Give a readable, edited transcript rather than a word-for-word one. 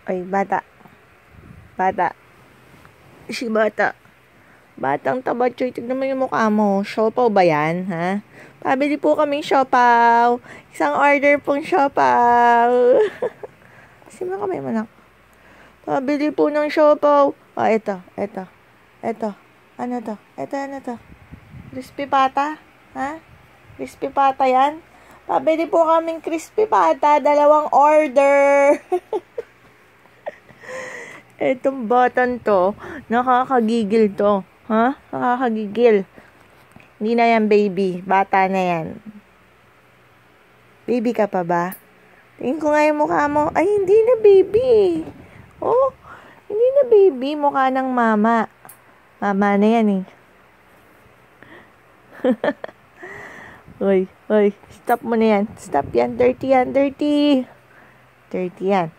Ay, bata. Bata. Si bata. Batang tabatsoy. Tignan mo yung mukha mo. Siopaw ba yan, ha? Pabili po kaming siopaw. Isang order pong siopaw. Kasi mga kamay mo lang. Pabili po ng siopaw. Ito. Ano to? Ano to? Crispy pata? Ha? Crispy pata yan? Pabili po kaming crispy pata. 2 order. Etong batan to, nakakagigil to. Ha? Nakakagigil. Hindi na yan, baby. Bata na yan. Baby ka pa ba? Tingin ko nga yung mukha mo. Ay, hindi na, baby. Oh, hindi na, baby. Mukha ng mama. Mama na yan, eh. Hoy. Stop mo na yan. Stop yan. Dirty yan. Dirty yan.